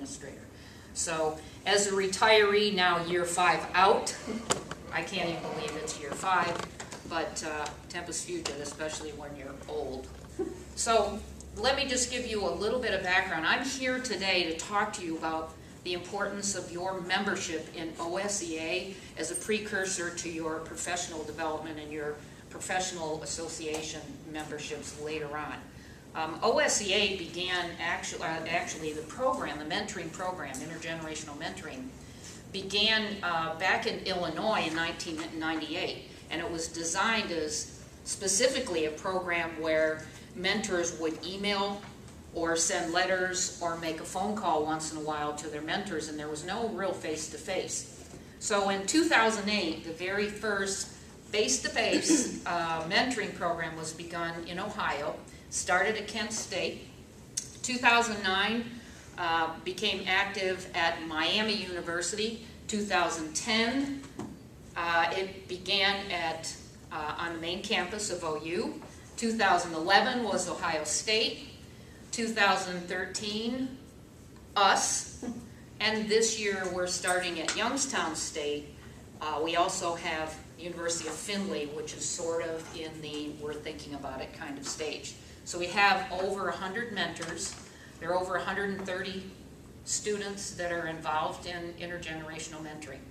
administrator. So as a retiree, now year 5 out, I can't even believe it's year 5, but tempus fugit, especially when you're old. So let me just give you a little bit of background. I'm here today to talk to you about the importance of your membership in OSEA as a precursor to your professional development and your professional association memberships later on. OSEA began, actually the program, the mentoring program, intergenerational mentoring, began back in Illinois in 1998, and it was designed as specifically a program where mentors would email or send letters or make a phone call once in a while to their mentors, and there was no real face-to-face. So in 2008, the very first face-to-face mentoring program was begun in Ohio, started at Kent State. 2009 became active at Miami University. 2010 it began on the main campus of OU. 2011 was Ohio State. 2013 us, and this year we're starting at Youngstown State. We also have University of Findlay, which is sort of in the we're thinking about it kind of stage. So we have over 100 mentors. There are over 130 students that are involved in intergenerational mentoring.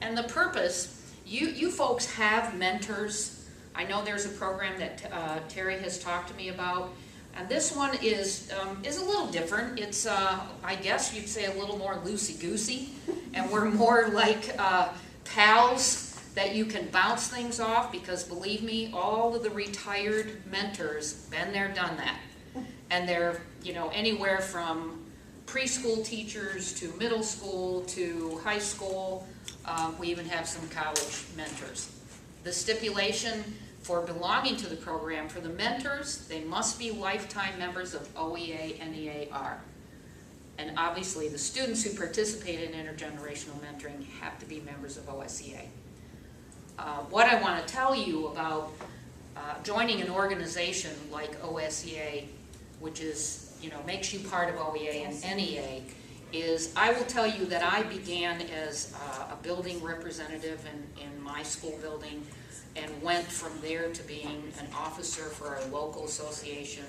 And the purpose, you folks have mentors. I know there's a program that Terry has talked to me about, and this one is a little different. It's, I guess you'd say, a little more loosey-goosey, and we're more like pals that you can bounce things off, because believe me, all of the retired mentors, been there, done that. And they're, anywhere from preschool teachers to middle school to high school. We even have some college mentors. The stipulation for belonging to the program, for the mentors, they must be lifetime members of OEA NEAR. And obviously the students who participate in intergenerational mentoring have to be members of OSEA. What I want to tell you about joining an organization like OSEA, which is, makes you part of OEA and NEA, is I will tell you that I began as a building representative in my school building, and went from there to being an officer for a local association.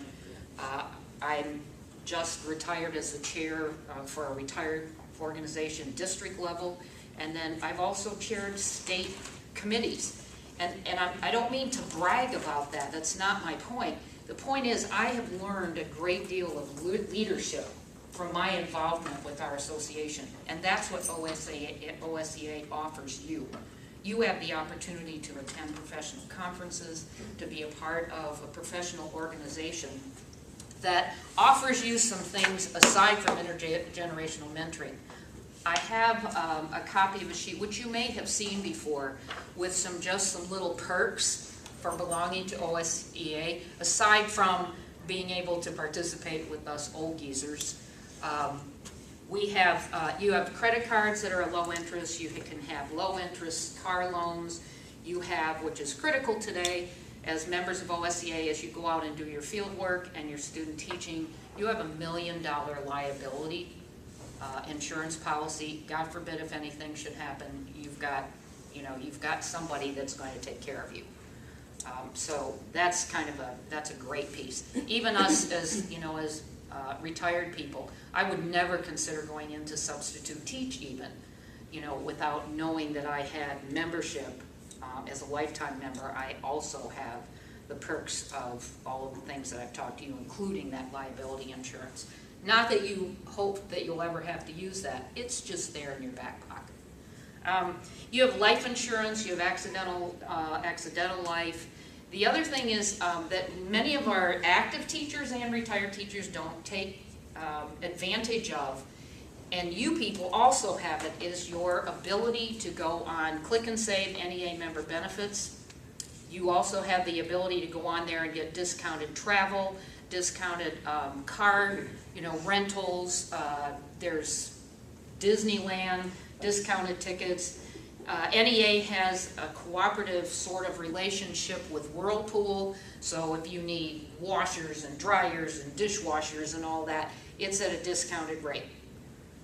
I'm just retired as the chair for a retired organization district level, and then I've also chaired state committees. And I don't mean to brag about that, that's not my point. The point is I have learned a great deal of leadership from my involvement with our association, and that's what OSEA offers you. You have the opportunity to attend professional conferences, to be a part of a professional organization that offers you some things aside from intergenerational mentoring. I have a copy of a sheet, which you may have seen before, with some little perks for belonging to OSEA, aside from being able to participate with us old geezers. You have credit cards that are at low interest. You can have low interest car loans. You have, which is critical today, as members of OSEA, as you go out and do your field work and your student teaching, you have $1 million liability insurance policy. God forbid if anything should happen, you've got somebody that's going to take care of you. So that's that's a great piece. Even us as retired people, I would never consider going into substitute teach even, without knowing that I had membership as a lifetime member. I also have the perks of all of the things that I've talked to you, including that liability insurance. Not that you hope that you'll ever have to use that, it's just there in your back pocket. You have life insurance, you have accidental life. The other thing is that many of our active teachers and retired teachers don't take advantage of, and you people also have it, is your ability to go on Click and Save NEA member benefits. You also have the ability to go on there and get discounted travel, discounted car, rentals. There's Disneyland, discounted tickets. NEA has a cooperative sort of relationship with Whirlpool, so if you need washers and dryers and dishwashers and all that, it's at a discounted rate.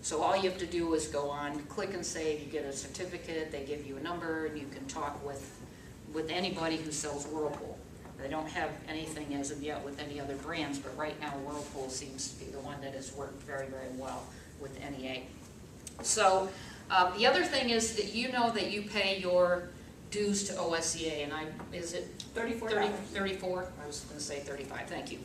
So all you have to do is go on, click and save, you get a certificate, they give you a number, and you can talk with anybody who sells Whirlpool. They don't have anything as of yet with any other brands, but right now Whirlpool seems to be the one that has worked very, very well with NEA. So the other thing is that you know that you pay your dues to OSEA, and is it $34? 34? I was going to say 35, thank you.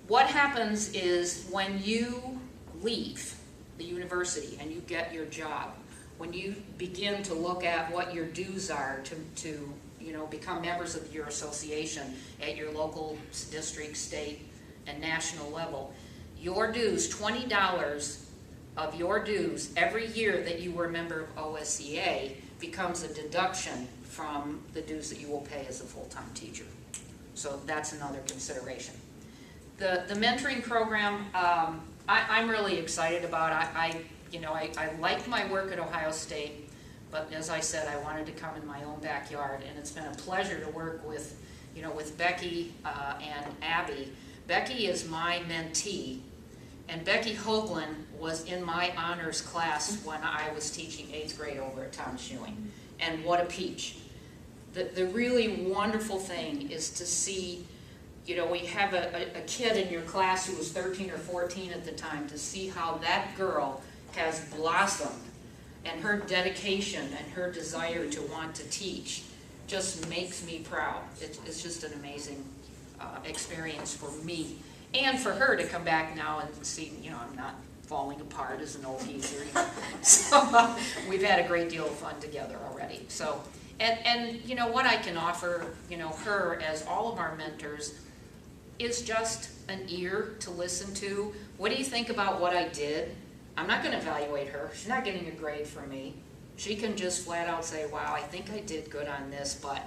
What happens is when you leave the university and you get your job, when you begin to look at what your dues are to you know, become members of your association at your local, district, state, and national level, your dues, $20 of your dues every year that you were a member of OSEA becomes a deduction from the dues that you will pay as a full-time teacher. So that's another consideration. The mentoring program, I'm really excited about. I liked my work at Ohio State. But as I said, I wanted to come in my own backyard, and it's been a pleasure to work with, you know, with Becky and Abby. Becky is my mentee, and Becky Hoagland was in my honors class when I was teaching 8th grade over at Thomas Ewing. And what a peach. The really wonderful thing is to see, you know, we have a kid in your class who was 13 or 14 at the time, to see how that girl has blossomed. And her dedication and her desire to want to teach just makes me proud. It's just an amazing experience for me and for her to come back now and see, you know, I'm not falling apart as an old geezer. You know. So we've had a great deal of fun together already. So, and you know, what I can offer, you know, her as all of our mentors is just an ear to listen to. What do you think about what I did? I'm not going to evaluate her. She's not getting a grade from me. She can just flat out say, wow, I think I did good on this, but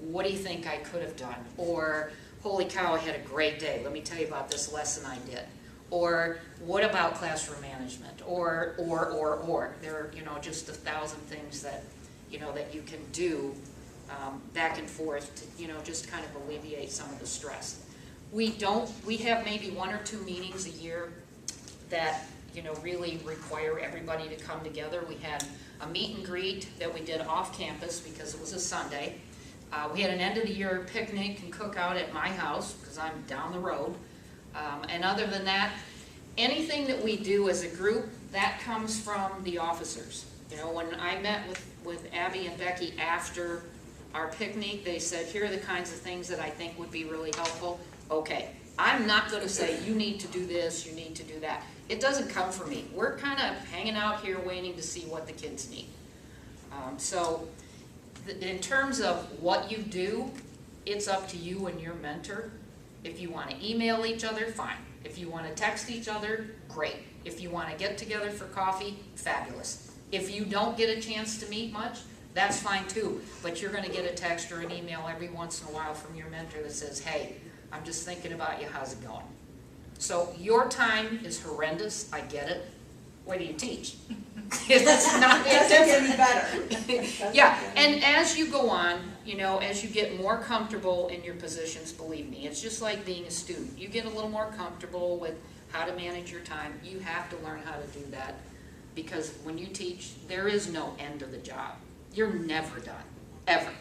what do you think I could have done? Or, holy cow, I had a great day. Let me tell you about this lesson I did. Or, what about classroom management? Or. There are, you know, just 1,000 things that, you know, that you can do back and forth to, you know, just kind of alleviate some of the stress. We have maybe 1 or 2 meetings a year that, you know, really require everybody to come together. We had a meet and greet that we did off campus because it was a Sunday. We had an end of the year picnic and cookout at my house because I'm down the road. And other than that, anything that we do as a group, that comes from the officers. You know, when I met with Abby and Becky after our picnic, they said, here are the kinds of things that I think would be really helpful. Okay, I'm not going to say you need to do this, you need to do that. It doesn't come from me. We're kind of hanging out here waiting to see what the kids need. So in terms of what you do, it's up to you and your mentor. If you want to email each other, fine. If you want to text each other, great. If you want to get together for coffee, fabulous. If you don't get a chance to meet much, that's fine too. But you're going to get a text or an email every once in a while from your mentor that says, hey, I'm just thinking about you, how's it going? So your time is horrendous, I get it. What do you teach? It's not Doesn't get any better. Yeah, and as you go on, you know, as you get more comfortable in your positions, believe me, it's just like being a student. You get a little more comfortable with how to manage your time. You have to learn how to do that because when you teach, there is no end of the job. You're never done, ever.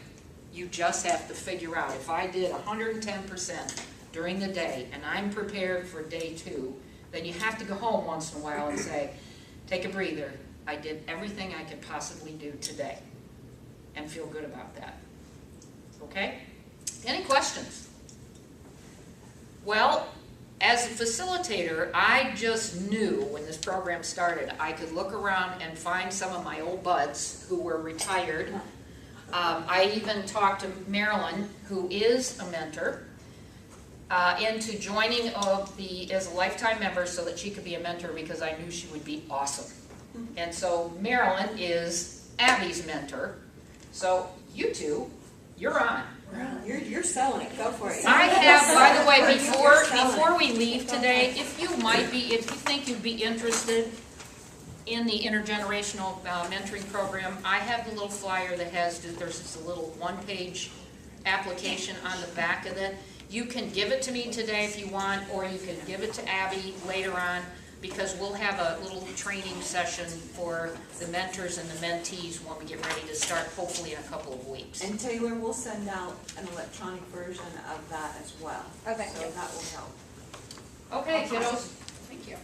You just have to figure out, if I did 110% during the day and I'm prepared for day 2, then you have to go home once in a while and say, take a breather. I did everything I could possibly do today and feel good about that. Okay? Any questions? Well, as a facilitator, I just knew when this program started, I could look around and find some of my old buds who were retired. I even talked to Marilyn, who is a mentor, into joining as a lifetime member so that she could be a mentor because I knew she would be awesome. And so Marilyn is Abby's mentor. So you two, you're on. You're selling it. Go for it. I have, by the way, before we leave today, if you think you'd be interested in the intergenerational mentoring program, I have the little flyer that there's just a little 1-page application on the back of it. You can give it to me today if you want, or you can give it to Abby later on, because we'll have a little training session for the mentors and the mentees when we get ready to start, hopefully in a couple of weeks. And Taylor will send out an electronic version of that as well. Okay. So that will help. Okay, kiddos, thank you.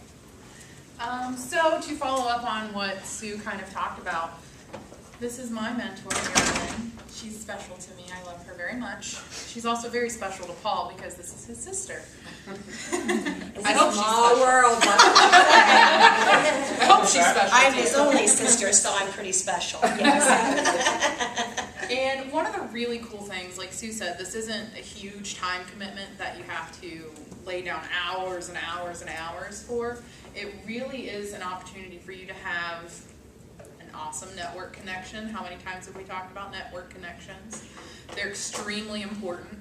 So to follow up on what Sue kind of talked about, this is my mentor, Marilyn. She's special to me. I love her very much. She's also very special to Paul because this is his sister. I hope she's Small special. world. I hope she's special. I'm too. his only sister, so I'm pretty special. Yes. And one of the really cool things, like Sue said, this isn't a huge time commitment that you have to lay down hours and hours and hours for. It really is an opportunity for you to have an awesome network connection. How many times have we talked about network connections? They're extremely important.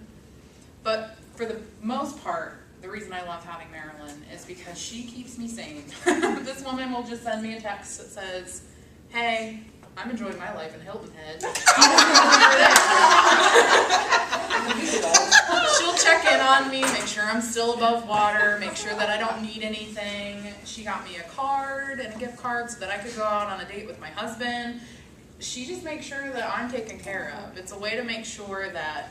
But for the most part, the reason I love having Marilyn is because she keeps me sane. This woman will just send me a text that says, hey, I'm enjoying my life in Hilton Head. She'll check in on me, make sure I'm still above water, make sure that I don't need anything. She got me a card and a gift card so that I could go out on a date with my husband. She just makes sure that I'm taken care of. It's a way to make sure that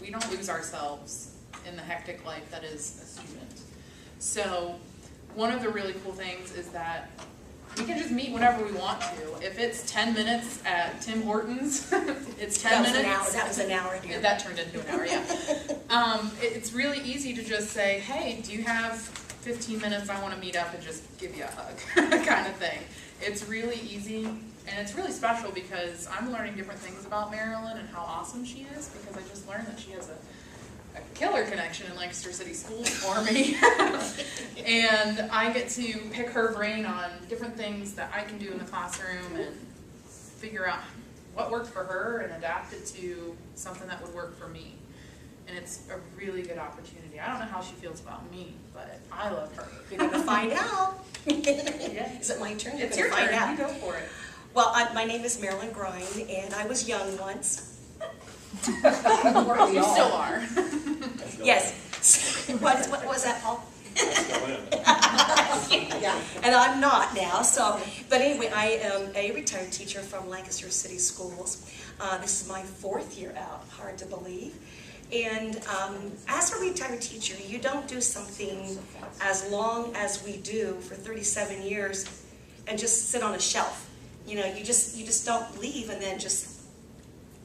we don't lose ourselves in the hectic life that is a student. So one of the really cool things is that we can just meet whenever we want to. If it's 10 minutes at Tim Hortons, it's 10 minutes. That was an hour, dear. That turned into an hour, yeah. It's really easy to just say, hey, do you have 15 minutes? I want to meet up and just give you a hug, kind of thing. It's really easy, and it's really special because I'm learning different things about Marilyn and how awesome she is, because I just learned that she has a killer connection in Lancaster City Schools for me. And I get to pick her brain on different things that I can do in the classroom and figure out what worked for her and adapt it to something that would work for me. And it's a really good opportunity. I don't know how she feels about me, but I love her. You're going to find out. Yeah. Is it my turn? It's You're your gonna turn. find You out. go for it. Well, my name is Marilyn Grind, and I was young once. You still are. Yes. What was that, Paul? Yeah, and I'm not now. So, but anyway, I am a retired teacher from Lancaster City Schools. This is my 4th year out. Hard to believe. And as a retired teacher, you don't do something as long as we do for 37 years and just sit on a shelf. You know, you just don't leave and then just,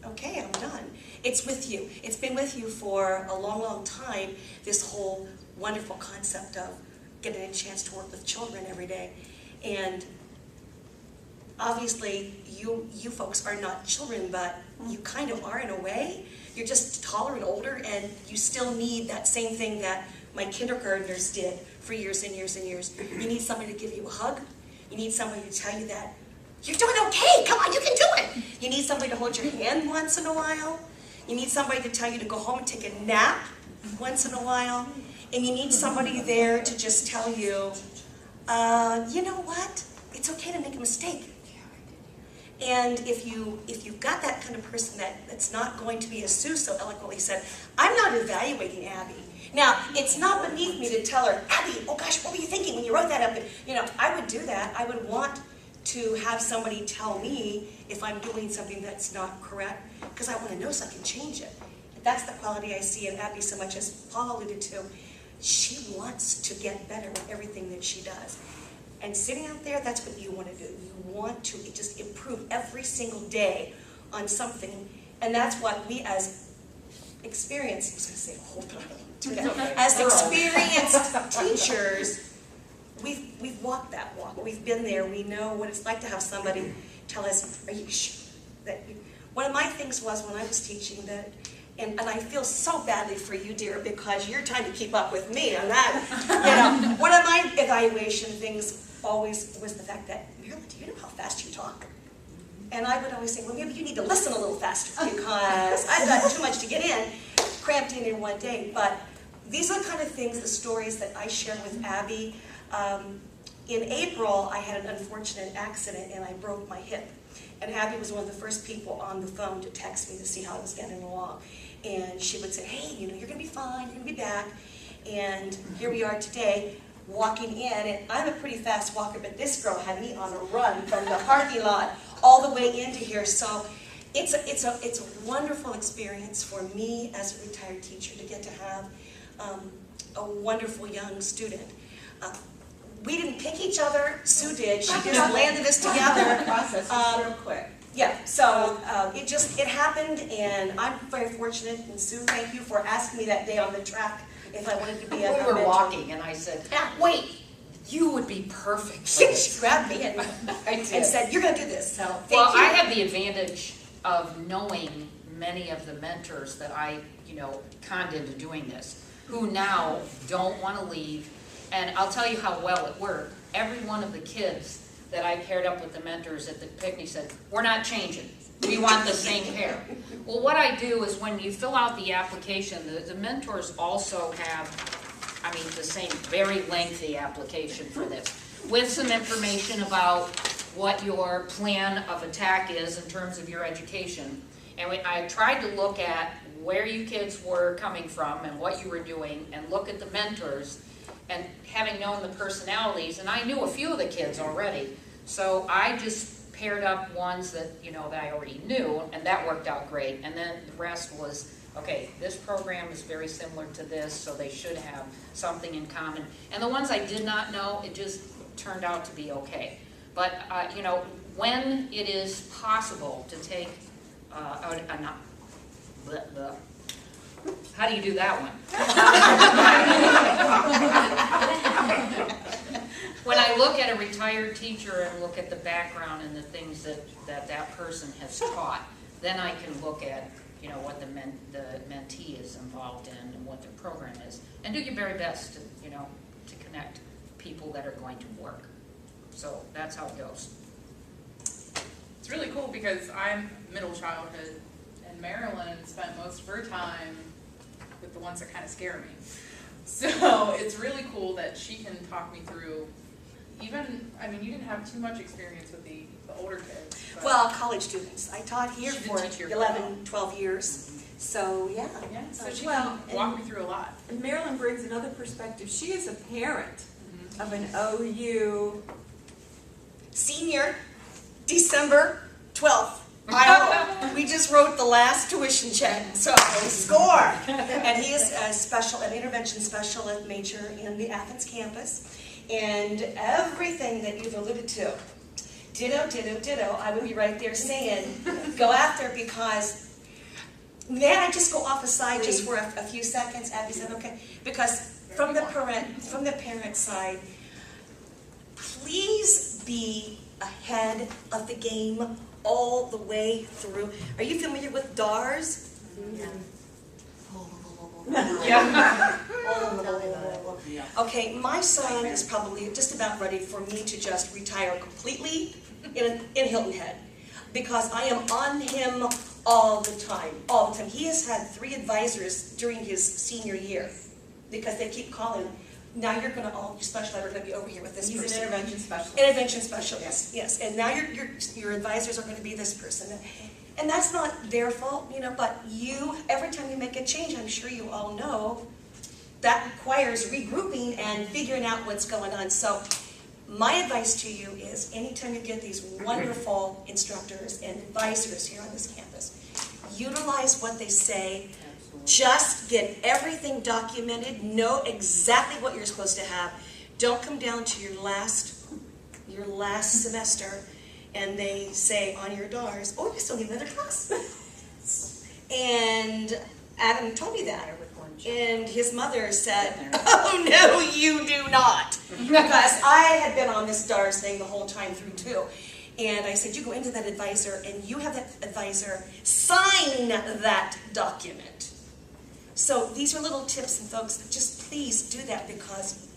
okay, I'm done. It's with you. It's been with you for a long, long time, this whole wonderful concept of getting a chance to work with children every day. And obviously, you folks are not children, but you kind of are in a way. You're just taller and older, and you still need that same thing that my kindergartners did for years and years and years. You need somebody to give you a hug. You need somebody to tell you that you're doing okay. Come on, you can do it. You need somebody to hold your hand once in a while. You need somebody to tell you to go home and take a nap once in a while. And you need somebody there to just tell you, you know what? It's okay to make a mistake. And if you've got that kind of person that's not going to be, as Sue so eloquently said, I'm not evaluating Abby. Now, it's not beneath me to tell her, Abby, oh gosh, what were you thinking when you wrote that up? And, you know, I would do that. I would want to have somebody tell me if I'm doing something that's not correct, because I want to know so I can change it. That's the quality I see in Abby so much, as Paul alluded to. She wants to get better with everything that she does. And sitting out there, that's what you want to do. You want to just improve every single day on something. And that's what we as experienced, I was going to say, hold on, as experienced teachers, we've walked that walk. We've been there. We know what it's like to have somebody tell us, are you sure that you... One of my things was when I was teaching that, and I feel so badly for you, dear, because you're trying to keep up with me on that. You know, one of my evaluation things always was the fact that, Marilyn, do you know how fast you talk? And I would always say, well, maybe you need to listen a little faster because I've got too much to get in, cramped in one day. But these are the kind of things, the stories that I shared with Abby. In April, I had an unfortunate accident and I broke my hip. And Abby was one of the first people on the phone to text me to see how I was getting along. And she would say, hey, you know, you're going to be fine, you're going to be back. And here we are today. walking in, and I'm a pretty fast walker, but this girl had me on a run from the parking lot all the way into here. So it's a wonderful experience for me as a retired teacher to get to have a wonderful young student. We didn't pick each other, Sue did. She just landed us together. Process real quick. Yeah, so it happened, and I'm very fortunate. And Sue, thank you for asking me that day on the track if I wanted to be a We were mentor. walking and I said, wait, you would be perfect for She this. grabbed me and I did. said, "You're going to do this." So thank Well, you. I have the advantage of knowing many of the mentors that I, conned into doing this, who now don't want to leave. And I'll tell you how well it worked. Every one of the kids that I paired up with the mentors at the picnic said, we're not changing. We want the same pair. Well, what I do is when you fill out the application, the mentors also have, the same very lengthy application for this, with some information about what your plan of attack is in terms of your education. And I tried to look at where you kids were coming from and what you were doing, and look at the mentors, and having known the personalities, and I knew a few of the kids already, so I just paired up ones that, that I already knew, and that worked out great. And then the rest was, okay, this program is very similar to this, so they should have something in common. And the ones I did not know, it just turned out to be okay. But, when it is possible to take how do you do that one? When I look at a retired teacher and look at the background and the things that person has taught, then I can look at, what the mentee is involved in and what their program is, and do your very best to, to connect people that are going to work. So that's how it goes. It's really cool because I'm middle childhood, and Marilyn spent most of her time with the ones that kind of scare me. So it's really cool that she can talk me through, even, you didn't have too much experience with the older kids. But Well, college students. I taught here She did for teach here for 11, 12 years. So, yeah. yeah, so she Well, can walk me through a lot. And Marilyn brings another perspective. She is a parent Mm-hmm. of an OU. Senior, December 12th. We just wrote the last tuition check, so score. And he is an intervention special ed major in the Athens campus. And everything that you've alluded to, ditto, ditto, ditto, I would be right there saying, go after, because, may I just go off aside just for a few seconds? Abby said, okay. Because from the parent side, please be ahead of the game all the way through. Are you familiar with DARS? Yeah. Okay, my son is probably just about ready for me to just retire completely in Hilton Head, because I am on him all the time, all the time. He has had 3 advisors during his senior year, because they keep calling him. Now you're going to, all your special ed are going to be over here with this He's person. an intervention specialist. Intervention specialist, yes. And now your advisors are going to be this person. And that's not their fault, but every time you make a change, I'm sure you all know, that requires regrouping and figuring out what's going on. So my advice to you is, anytime you get these wonderful instructors and advisors here on this campus, utilize what they say. Just get everything documented. Know exactly what you're supposed to have. Don't come down to your last semester and they say on your DARS, oh, you still need another class. And Adam told me that. And his mother said, oh, no, you do not. Because I had been on this DARS thing the whole time through, too. And I said, you go into that advisor, and you have that advisor sign that document. So these are little tips, and folks, just please do that, because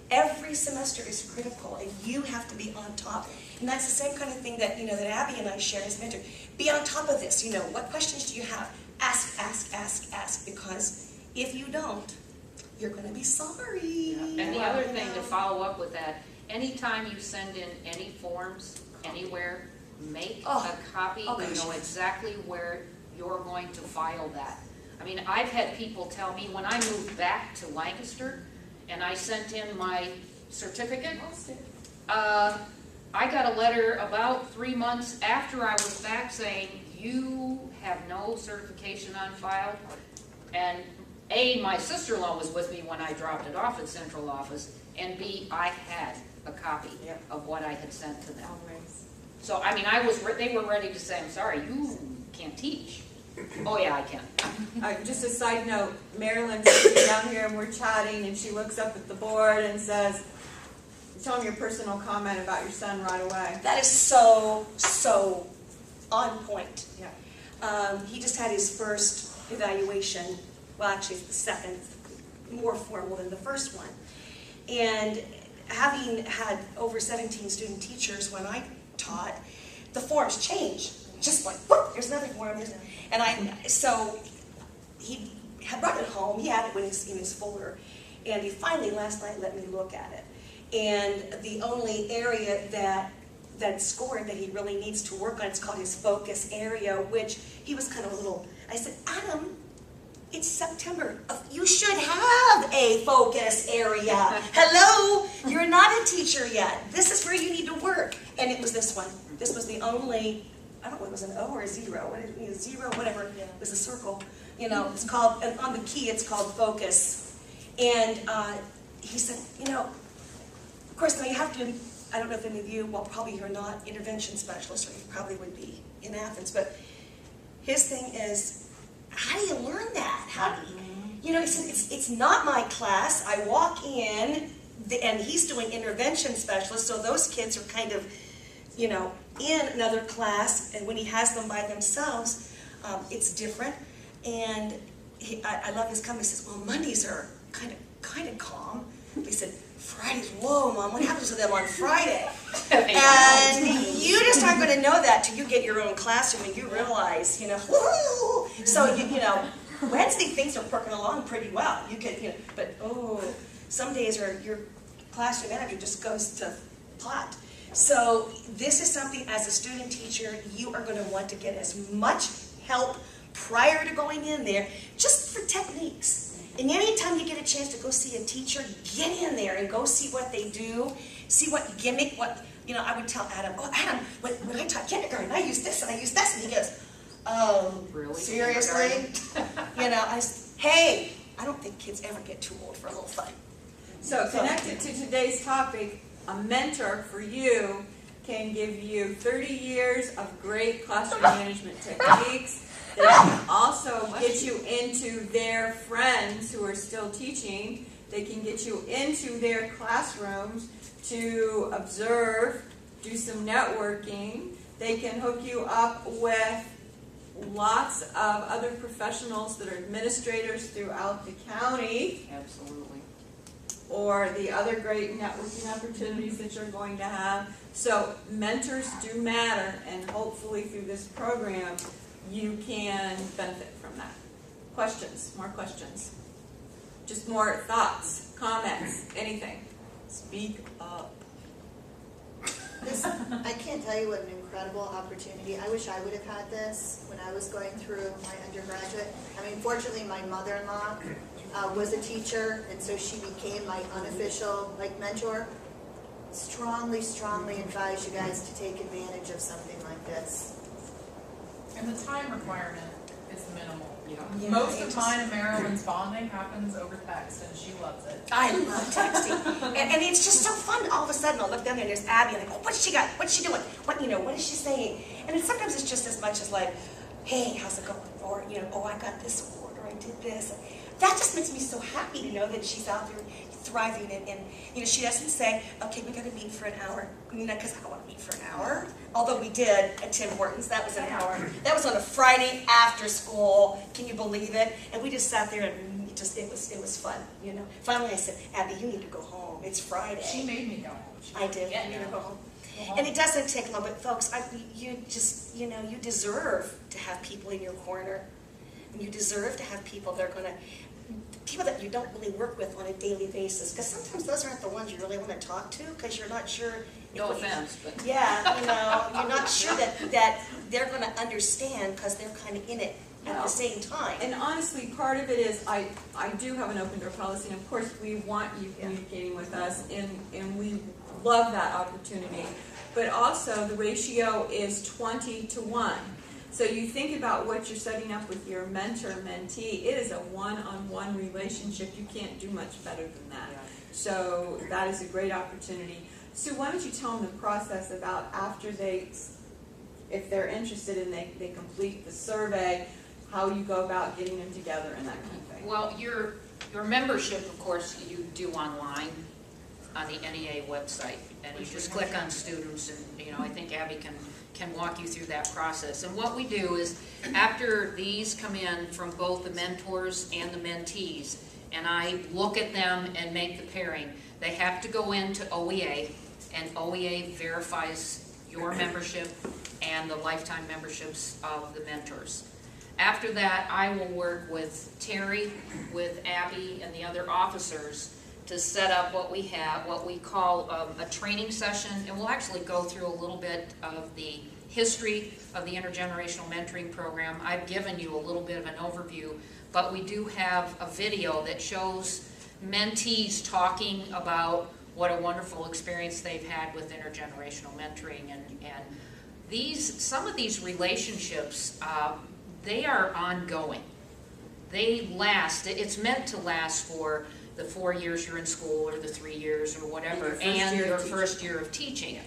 every semester is critical, and you have to be on top. And that's the same kind of thing that, that Abby and I share as mentor. Be on top of this. What questions do you have? Ask, ask, ask, ask, because if you don't, you're going to be sorry. Yeah. And the other thing to follow up with that, anytime you send in any forms anywhere, make a copy. You know exactly where you're going to file that. I've had people tell me when I moved back to Lancaster and I sent in my certificate. I got a letter about 3 months after I was back saying, you have no certification on file. And A, my sister-in-law was with me when I dropped it off at central office, and B, I had a copy Yep. of what I had sent to them. Always. So, I mean, they were ready to say, I'm sorry, you can't teach. Oh, yeah, I can. Just a side note, Marilyn's sitting down here and we're chatting and she looks up at the board and says, tell me your personal comment about your son right away. That is so on point. Yeah. He just had his first evaluation, well, actually it's the second, more formal than the first one. And having had over 17 student teachers when I taught, the forms change. Just like, whoop, there's another form. So he had brought it home. He had it in his folder. And he finally, last night, let me look at it. And the only area that scored that he really needs to work on, it's called his focus area, which he was kind of a little, I said, Adam, it's September. You should have a focus area. Hello, you're not a teacher yet. This is where you need to work. And it was this one. This was the only, I don't know, it was an O or a zero. What is it? Zero, whatever. It was a circle. You know, it's called, and on the key it's called focus. And he said, of course, now you have to, I don't know if any of you, well, probably you're not intervention specialists, or you probably would be in Athens, but his thing is, how do you learn that? How do you, he said, it's not my class. I walk in, and he's doing intervention specialist, so those kids are kind of, in another class, and when he has them by themselves, it's different. And I love his comment. He says, well, Mondays are kind of calm. He said, Fridays, whoa, Mom, what happens to them on Friday? And you just aren't going to know that till you get your own classroom and you realize, woo! So, Wednesday things are perking along pretty well. You get, but some days your classroom manager just goes to pot. So this is something, as a student teacher, you are going to want to get as much help prior to going in there, just for techniques. And anytime you get a chance to go see a teacher, get in there and go see what they do, see what gimmick, I would tell Adam, Adam, when I taught kindergarten, I used this and I used this, and he goes, Really? Seriously? Hey, I don't think kids ever get too old for a little fun. So connected to today's topic, a mentor for you can give you 30 years of great classroom management techniques. They can also get you into their friends who are still teaching. They can get you into their classrooms to observe, do some networking. They can hook you up with lots of other professionals that are administrators throughout the county. Absolutely. Or the other great networking opportunities that you're going to have. So mentors do matter, and hopefully through this program you can benefit from that. Questions? More questions? Just more thoughts, comments, anything? Speak up. I can't tell you what an incredible opportunity. I wish I would have had this when I was going through my undergraduate. Fortunately, my mother-in-law was a teacher, and so she became my unofficial mentor. Strongly advise you guys to take advantage of something like this. And the time requirement is minimal. Yeah. Most of mine and Marilyn's bonding happens over text, and she loves it. I love texting. and it's just so fun. All of a sudden, I'll look down there and there's Abby, and I go, what's she got? What's she doing? What is she saying? And sometimes it's just as much as like, hey, how's it going? Or, I got this award, or I did this. That just makes me so happy to know that she's out there thriving. And she doesn't say, okay, we got to meet for an hour. Because I don't want to meet for an hour. Although we did at Tim Hortons. That was an hour. That was on a Friday after school. Can you believe it? And we just sat there and it was fun, Finally I said, Abby, you need to go home. It's Friday. She made me go home. I did. Yeah, You need to go home. Go home. And it doesn't take long, but folks, you deserve to have people in your corner. And you deserve to have people that are going to, people that you don't really work with on a daily basis. Because sometimes those aren't the ones you really want to talk to, because you're not sure. No offense, but. Yeah, you're not sure that they're gonna understand because they're kind of in it at Well, the same time. And honestly, part of it is, I do have an open door policy, and of course, we want you communicating with us, and we love that opportunity. But also, the ratio is 20-1. So you think about what you're setting up with your mentor-mentee, it is a one-on-one relationship. You can't do much better than that. So that is a great opportunity. Sue, why don't you tell them the process about after if they're interested and they complete the survey, how you go about getting them together and that kind of thing. Well, your membership, of course, you do online on the NEA website, and you just click on students, and I think Abby can walk you through that process. And what we do is, after these come in from both the mentors and the mentees, and I look at them and make the pairing, they have to go into OEA, and OEA verifies your membership and the lifetime memberships of the mentors. After that, I will work with Terry, with Abby, and the other officers to set up what we call a training session, and we'll actually go through a little bit of the history of the intergenerational mentoring program. I've given you a little bit of an overview, but we do have a video that shows mentees talking about what a wonderful experience they've had with intergenerational mentoring, and some of these relationships, they are ongoing. They last. It's meant to last for the 4 years you're in school, or the 3 years, or whatever, and your first year of teaching.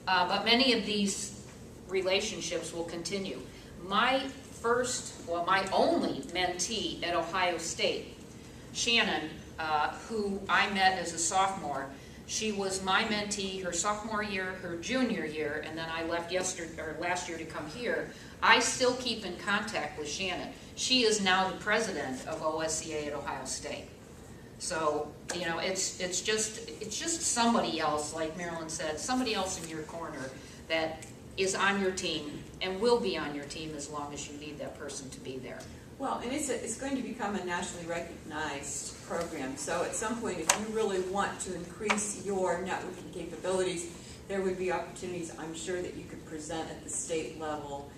But many of these relationships will continue. My only mentee at Ohio State, Shannon, who I met as a sophomore, she was my mentee her sophomore year, her junior year, and then I left last year to come here. I still keep in contact with Shannon. She is now the president of OSEA at Ohio State. So, it's just somebody else, like Marilyn said, somebody else in your corner that is on your team and will be on your team as long as you need that person to be there. Well, and it's going to become a nationally recognized program. So at some point, if you really want to increase your networking capabilities, there would be opportunities, I'm sure, that you could present at the state level.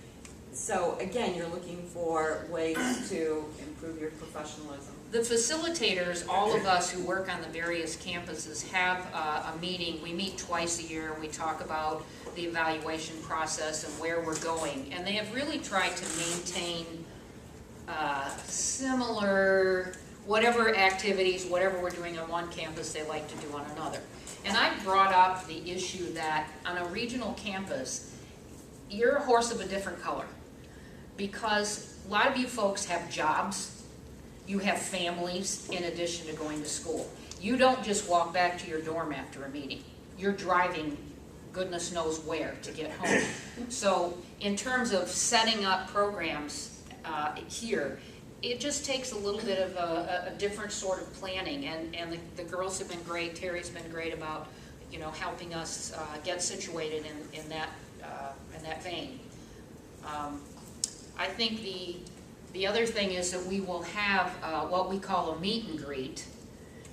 So again, you're looking for ways to improve your professionalism. The facilitators, all of us who work on the various campuses, have a meeting. We meet twice a year, and we talk about the evaluation process and where we're going. And they have really tried to maintain similar, whatever activities, whatever we're doing on one campus, they like to do on another. And I brought up the issue that on a regional campus, you're a horse of a different color. Because a lot of you folks have jobs, you have families in addition to going to school. You don't just walk back to your dorm after a meeting. You're driving goodness knows where to get home. So in terms of setting up programs here, it just takes a little bit of a different sort of planning, and the girls have been great. Terry's been great about helping us get situated in that vein. I think the other thing is that we will have what we call a meet and greet,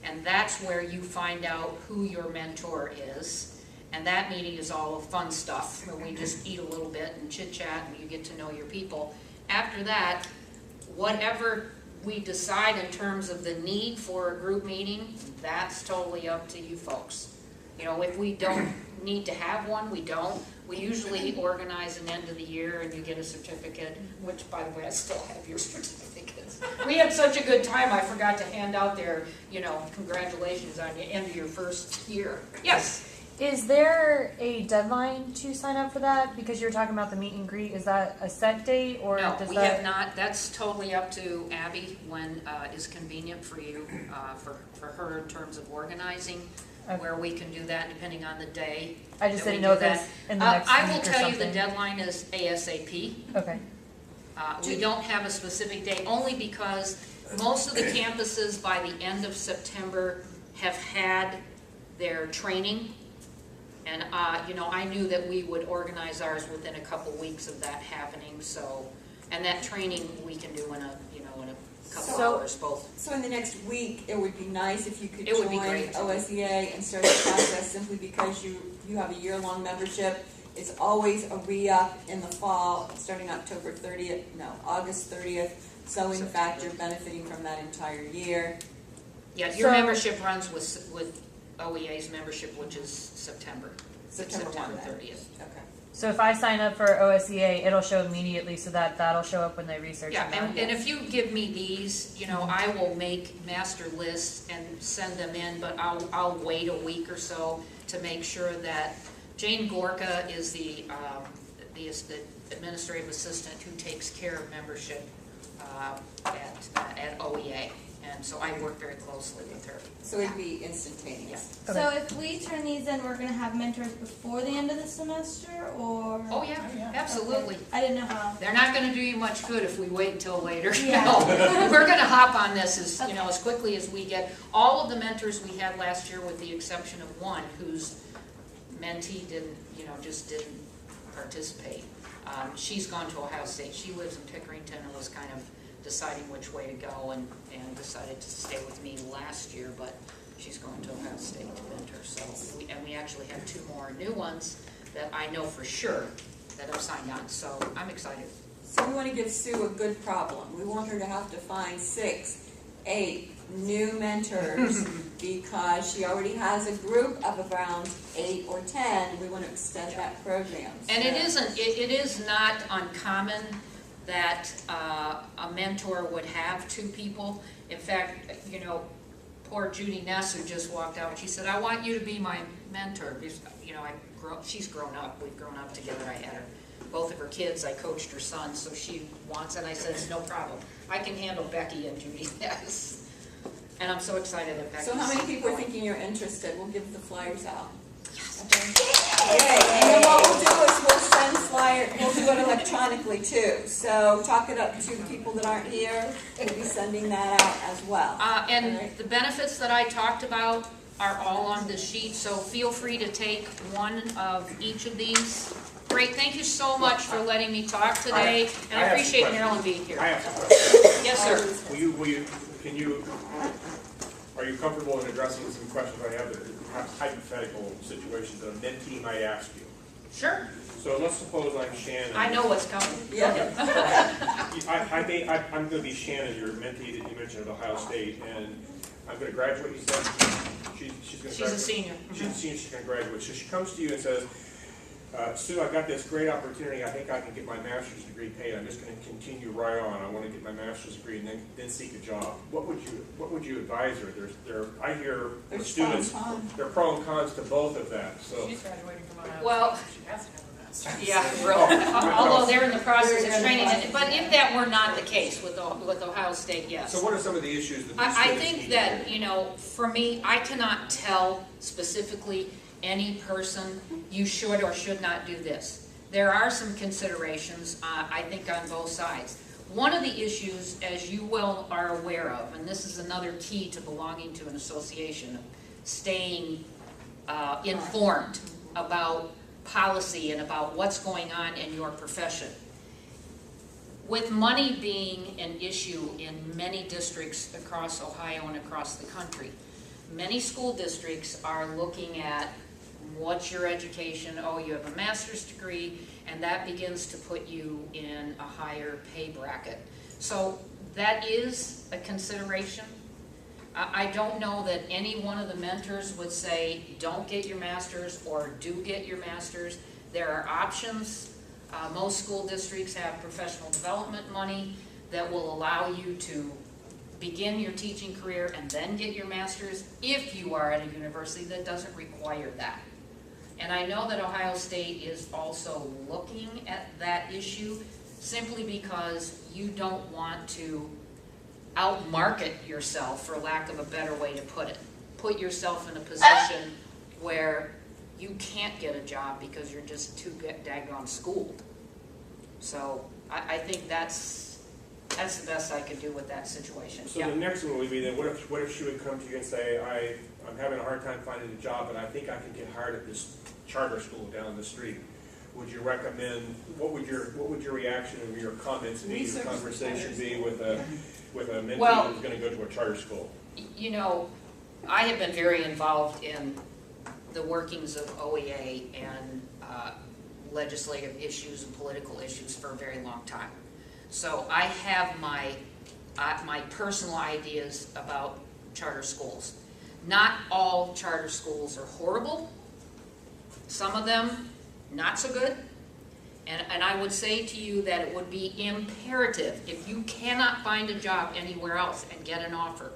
and that's where you find out who your mentor is. And that meeting is all of fun stuff, where we just eat a little bit and chit-chat, and you get to know your people. After that, whatever we decide in terms of the need for a group meeting, that's totally up to you folks. If we don't need to have one, we don't. We usually organize an end of the year, and you get a certificate, which, by the way, I still have your certificates. We had such a good time, I forgot to hand out their, congratulations on the end of your first year. Yes? Is there a deadline to sign up for that? Because you're talking about the meet and greet. Is that a set date, or No, does we that? have not. That's totally up to Abby when is convenient for you, for her in terms of organizing, Okay. where we can do that depending on the day. I just that didn't we know do if it's that. in the next I week will or tell you the something. deadline is ASAP. Okay. We don't have a specific date, only because most of the campuses by the end of September have had their training. And, I knew that we would organize ours within a couple weeks of that happening, and that training we can do in a couple hours both. So in the next week, it would be nice if you could It would join be great. OSEA and start the process, simply because you have a year-long membership. It's always a re-up in the fall, starting October 30th, no, August 30th. So in fact, you're benefiting from that entire year. Yeah, your So- membership runs with OEA's membership, which is September. September 1 then. 30th. Okay. So if I sign up for OSEA, it'll show immediately, so that'll show up when they research. Yeah, them. and if you give me these, you know, I will make master lists and send them in, but I'll wait a week or so to make sure that Jane Gorka is the administrative assistant who takes care of membership at OEA. And so I work very closely with her. So it'd be instantaneous. Okay. So if we turn these in, we're gonna have mentors before the end of the semester, or? Oh, yeah, absolutely. Okay. I didn't know how. They're not gonna do you much good if we wait until later. Yeah. No, we're gonna hop on this as quickly as we get. All of the mentors we had last year, with the exception of one whose mentee didn't participate. She's gone to Ohio State. She lives in Pickerington and was kind of deciding which way to go, and decided to stay with me last year, but she's going to Ohio State to mentor. So we actually have 2 more new ones that I know for sure that have signed on. So I'm excited. So we want to give Sue a good problem. We want her to have to find 6, 8 new mentors because she already has a group of around 8 or 10. We want to extend that program. And So- it is not uncommon that a mentor would have 2 people. In fact, you know, poor Judy Ness, who just walked out, she said, "I want you to be my mentor." Because, you know, she's grown up. We've grown up together. I had both of her kids. I coached her son, so she wants it. I said, "It's no problem. I can handle Becky and Judy Ness." And I'm so excited that Becky's So how many people are going. thinking you're interested? We'll give the flyers out. Okay, and then what we'll do is we'll send we'll do it electronically too. So talk it up to people that aren't here. We'll be sending that out as well. And Alright. the benefits that I talked about are all on this sheet, so feel free to take one of each of these. Great, thank you so much for letting me talk today, and I have appreciate some Marilyn being here. I have some questions. Yes, sir. Are you comfortable in addressing some questions I have that are perhaps hypothetical situations that a mentee might ask you? Sure, So let's suppose I'm Shannon. I know what's coming. Yeah. I'm going to be Shannon, your mentee that you mentioned at Ohio State, and I'm going to graduate, you said? She's going to She's graduate. a senior. She's a senior, she's going to graduate. So she comes to you and says, "Sue, I've got this great opportunity. I think I can get my master's degree paid. I'm just going to continue right on. I want to get my master's degree and then seek a job." What would you advise her? I hear the There's students, pros and cons. there are pros and cons to both of that. So She's graduating from Ohio Well- State. She has to have a master's. Yeah, really. Although they're in the process of training, but if that were not the case with Ohio State, yes. what are some of the issues that the I students think need that, to you know, for me, I cannot tell specifically any person, you should or should not do this. There are some considerations, I think, on both sides. One of the issues, as you well are aware of, and this is another key to belonging to an association, staying informed about policy and about what's going on in your profession. With money being an issue in many districts across Ohio and across the country, many school districts are looking at what's your education. Oh, you have a master's degree, and that begins to put you in a higher pay bracket. So that is a consideration. I don't know that any one of the mentors would say, don't get your master's or do get your master's. There are options. Most school districts have professional development money that will allow you to begin your teaching career and then get your master's if you are at a university that doesn't require that. And I know that Ohio State is also looking at that issue simply because you don't want to outmarket yourself, for lack of a better way to put it. Put yourself in a position where you can't get a job because you're just too daggone schooled. So I think that's the best I could do with that situation. So Yeah. the next one would be then, what if she would come to you and say, I'm having a hard time finding a job, but I think I can get hired at this charter school down the street. Would you recommend, what would your reaction or your comments be, your conversation be with a mentee Well, who's going to go to a charter school? You know, I have been very involved in the workings of OEA, and legislative issues and political issues for a very long time. So I have my personal ideas about charter schools. Not all charter schools are horrible. Some of them not so good. And I would say to you that it would be imperative, if you cannot find a job anywhere else and get an offer,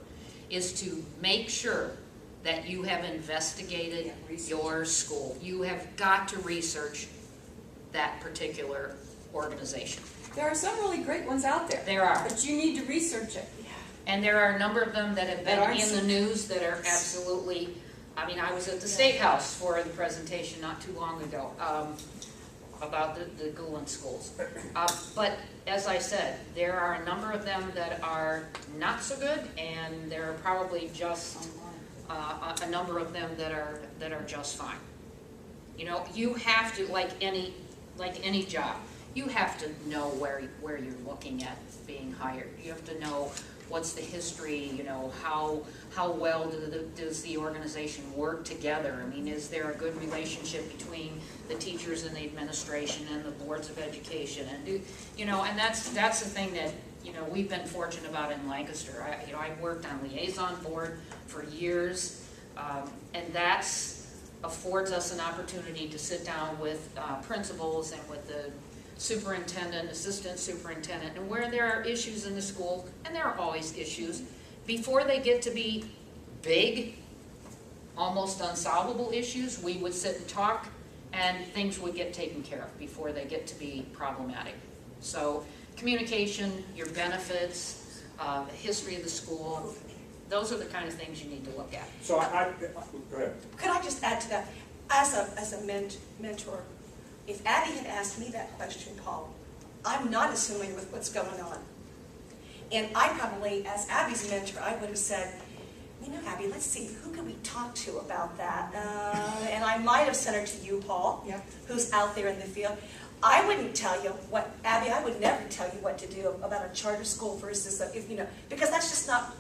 is to make sure that you have investigated your school. You have got to research that particular organization. There are some really great ones out there. There are. But you need to research it. And there are a number of them that have That been aren't in the news that are absolutely, I mean, I was at the State House for the presentation not too long ago about the Goulin schools. But as I said, there are a number of them that are not so good, and there are probably just a number of them that are just fine. You know, you have to, like any job, you have to know where you're looking at being hired. You have to know what's the history, you know, how well does the organization work together? I mean, is there a good relationship between the teachers and the administration and the boards of education? And you know, and that's the thing that, you know, we've been fortunate about in Lancaster. I've worked on liaison board for years, and that's affords us an opportunity to sit down with principals and with the superintendent, assistant superintendent, and where there are issues in the school, and there are always issues, before they get to be big, almost unsolvable issues, we would sit and talk, and things would get taken care of before they get to be problematic. So communication, your benefits, the history of the school, those are the kind of things you need to look at. So go ahead. Could I just add to that? As a mentor, if Abby had asked me that question, Paul, I'm not as familiar with what's going on. And I probably, as Abby's mentor, I would have said, you know, Abby, let's see, who can we talk to about that? And I might have sent her to you, Paul, who's out there in the field. I wouldn't tell you what, Abby, I would never tell you what to do about a charter school versus, you know, because that's just not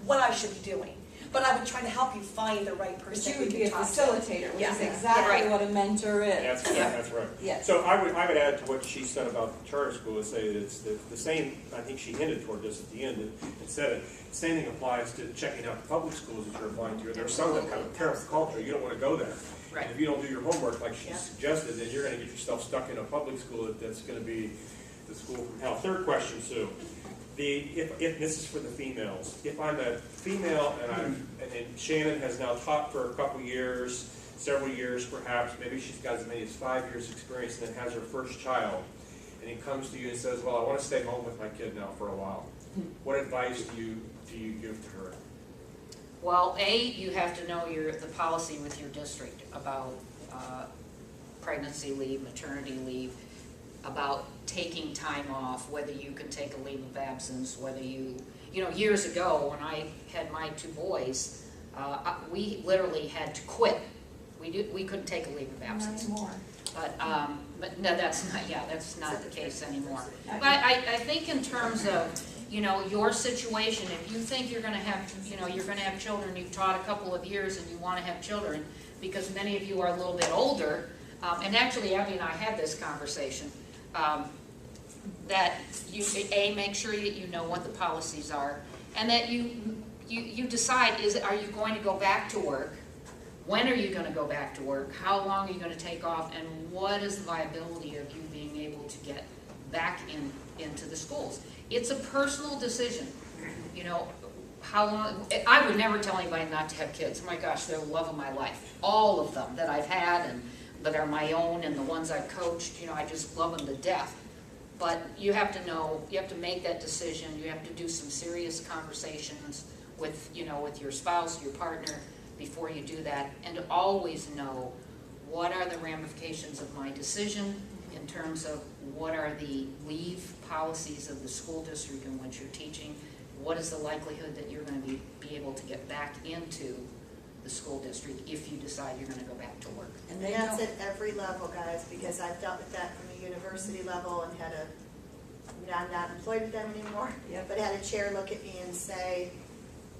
what I should be doing. But I would try to help you find the right person. But you would be a talk to. facilitator, which Yeah. is exactly Yeah. what a mentor is. That's right. Yes. So I would add to what she said about the charter school and say that it's the same, I think she hinted toward this at the end and said it, the same thing applies to checking out the public schools that you're applying to. There are some that kind of tear up the culture, you don't want to go there. Right. And if you don't do your homework like she suggested, then you're going to get yourself stuck in a public school that's going to be the school from hell. Third question, Sue. If this is for the females, if I'm a female and Shannon has now taught for a couple years, several years perhaps, maybe she's got as many as 5 years experience and then has her first child, and he comes to you and says, well, I want to stay home with my kid now for a while. What advice do you give to her? Well, you have to know the policy with your district about pregnancy leave, maternity leave, about taking time off, whether you can take a leave of absence, whether you know, years ago when I had my 2 boys, we literally had to quit. We couldn't take a leave of absence. Not anymore. But no, that's not the case anymore. But I think in terms of, you know, your situation, if you think you're going to have children, you've taught a couple of years and you want to have children, because many of you are a little bit older, and actually Abby and I had this conversation, that you make sure that you know what the policies are, and that you decide, are you going to go back to work? When are you going to go back to work? How long are you going to take off? And what is the viability of you being able to get back into the schools? It's a personal decision. You know, how long, I would never tell anybody not to have kids. Oh my gosh, they're the love of my life. All of them that I've had and that are my own and the ones I've coached, you know, I just love them to death. But you have to know, you have to make that decision. You have to do some serious conversations with, you know, with your spouse, your partner, before you do that, and to always know what are the ramifications of my decision in terms of what are the leave policies of the school district in which you're teaching, what is the likelihood that you're going to be able to get back into the school district if you decide you're going to go back to work. And that's at every level, guys, because I've dealt with that from a university level and had I'm not employed with them anymore, but had a chair look at me and say,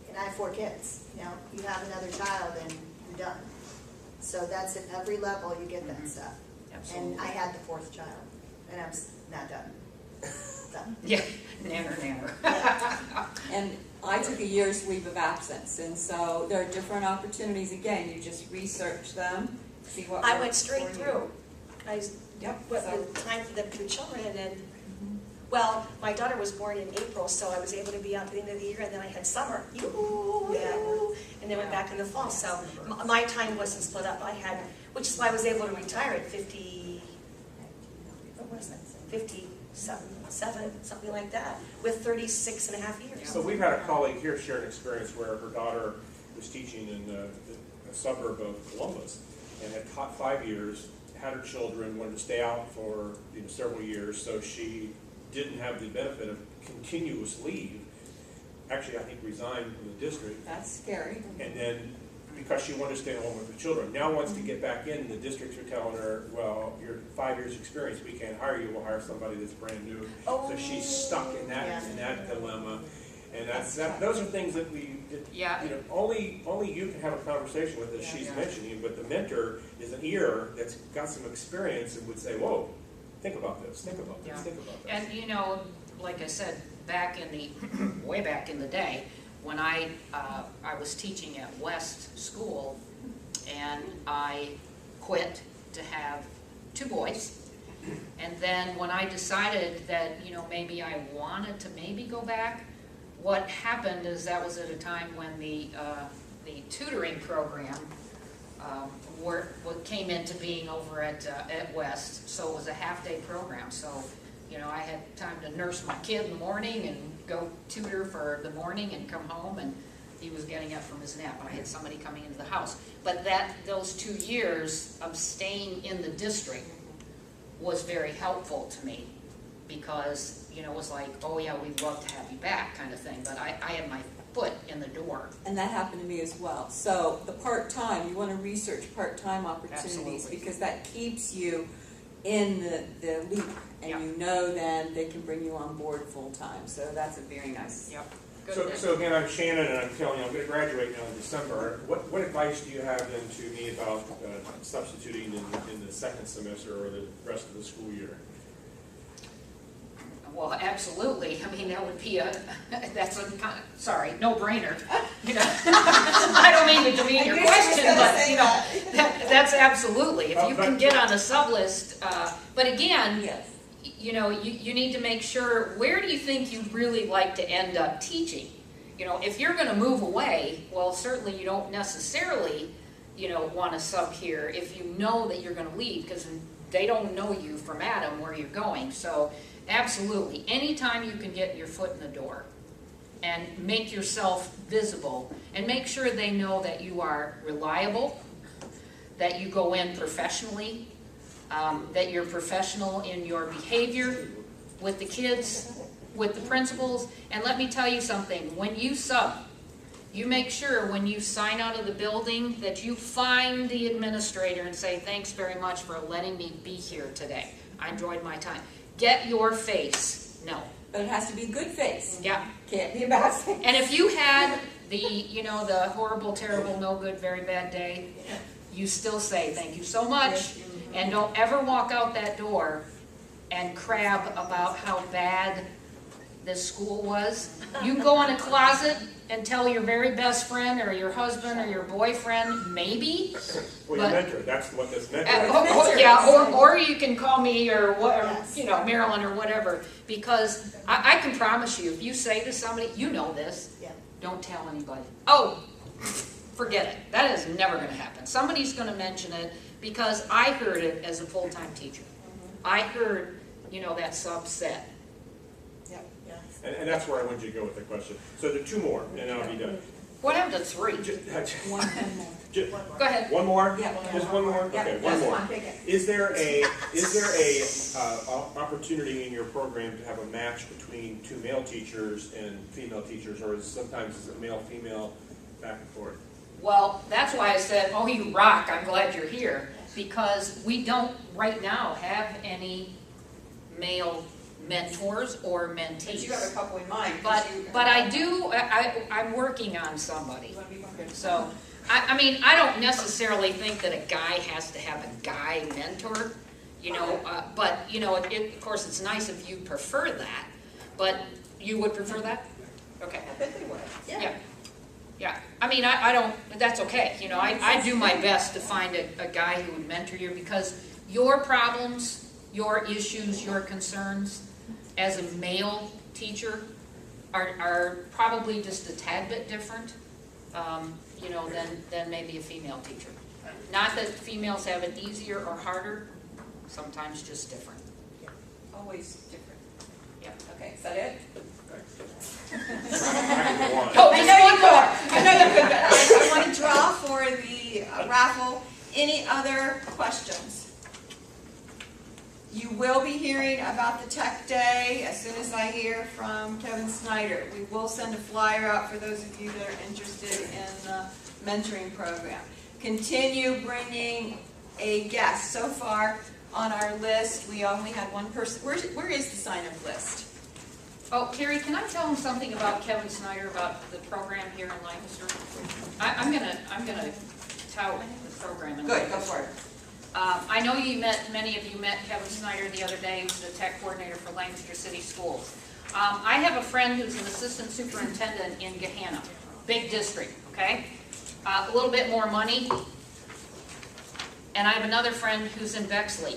and I have 4 kids, you know, you have another child and you're done. So that's at every level you get that stuff. Absolutely. And I had the fourth child, and I'm not done. Done. Yeah, nanner. Yeah. And I took a year's leave of absence, and so there are different opportunities. Again, you just research them, see what I works went straight for you. through. I Yep. went So- with time for the two children, and, well, my daughter was born in April, so I was able to be out at the end of the year, and then I had summer. Yoo-hoo, Yeah. and then went back in the fall, so my time wasn't split up. I had, which is why I was able to retire at 50, what was it, 57, something like that, with 36 and a half years. So we've had a colleague here share an experience where her daughter was teaching in a suburb of Columbus and had taught 5 years, had her children, wanted to stay out for several years, so she didn't have the benefit of continuous leave. Actually, I think resigned from the district, That's scary. and then because she wanted to stay home with the children, now wants to get back in. The districts are telling her, well, you're 5 years experience, we can't hire you, we'll hire somebody that's brand new. So she's stuck in that dilemma, and those are things that Yeah. only you can have a conversation with, as she's mentioning, but the mentor is an ear that's got some experience and would say, whoa, think about this, think about this, Yeah. think about this. And like I said, way back in the day, when I was teaching at West School, and I quit to have 2 boys. And then when I decided that, maybe I wanted to maybe go back, what happened is that was at a time when the tutoring program what came into being over at West, so it was a half-day program. So, I had time to nurse my kid in the morning and go tutor for the morning and come home, and he was getting up from his nap, and I had somebody coming into the house. But those 2 years of staying in the district was very helpful to me, because, it was like, oh yeah, we'd love to have you back kind of thing, but I had my foot in the door. And that happened to me as well. So the part-time, you want to research part-time opportunities Absolutely. because that keeps you in the loop, and Yeah. you know then they can bring you on board full-time. So that's a very nice. Yep. Good. So again, I'm Shannon, and I'm telling you, I'm going to graduate now in December. What advice do you have then to me about substituting in the second semester or the rest of the school year? Well, absolutely. I mean, that would be no-brainer. I don't mean to demean your question, but, that's absolutely. If you can get on a sub-list, but again, Yes. you need to make sure, where do you think you'd really like to end up teaching? If you're going to move away, well, certainly you don't necessarily, want to sub here if you know that you're going to leave, because they don't know you from Adam where you're going. So absolutely, anytime you can get your foot in the door and make yourself visible and make sure they know that you are reliable, that you go in professionally, that you're professional in your behavior with the kids, with the principals. And let me tell you something, when you sub, you make sure when you sign out of the building that you find the administrator and say, thanks very much for letting me be here today. I enjoyed my time. Get your face known. But it has to be a good face. Yeah. Can't be a bad face. And if you had the horrible, terrible, no good, very bad day, you still say thank you so much, and don't ever walk out that door and crab about how bad this school was. You can go in a closet and tell your very best friend or your husband or your boyfriend, maybe. Well, your mentor, that's what this mentor is. Or you can call me or what, Yes. Marilyn or whatever, because I can promise you, if you say to somebody, you know this, Yeah. don't tell anybody. Oh, forget it. That is never going to happen. Somebody's going to mention it, because I heard it as a full-time teacher. I heard, that subset. Yep. Yeah. And that's where I wanted you to go with the question. So there are 2 more, and I'll be done. What happened to 3? One more. Go ahead. One more? Yeah. Just one more? Yeah, Okay, one just more. one, pick it. Is there a opportunity in your program to have a match between 2 male teachers and female teachers, or sometimes is it male-female back and forth? Well, that's why I said, oh, you rock, I'm glad you're here, because we don't right now have any male mentors or mentees. But you have a couple in mind. But I do, I'm working on somebody. So, I mean, I don't necessarily think that a guy has to have a guy mentor. You know, but, you know, of course, it's nice if you prefer that, but you would prefer that? Okay. I bet they would. Yeah, yeah. I mean, I don't, that's okay, you know, I do my best to find a guy who would mentor you, because your problems, your issues, your concerns as a male teacher are probably just a tad bit different, you know, than maybe a female teacher. Not that females have it easier or harder, sometimes just different. Always different. Yeah. Okay, is that it? Oh, I know you could. I know you could, but I want to draw for the raffle. Any other questions? You will be hearing about the Tech Day as soon as I hear from Kevin Snyder. We will send a flyer out for those of you that are interested in the mentoring program. Continue bringing a guest. So far on our list, we only had one person. Where is the sign-up list? Oh, Carrie, can I tell him something about Kevin Snyder, about the program here in Lancaster? I'm gonna tout the program in Good, Lancaster. go for it. I know many of you met Kevin Snyder the other day, who's the tech coordinator for Lancaster City Schools. I have a friend who's an assistant superintendent in Gahanna, big district, okay? A little bit more money. And I have another friend who's in Bexley.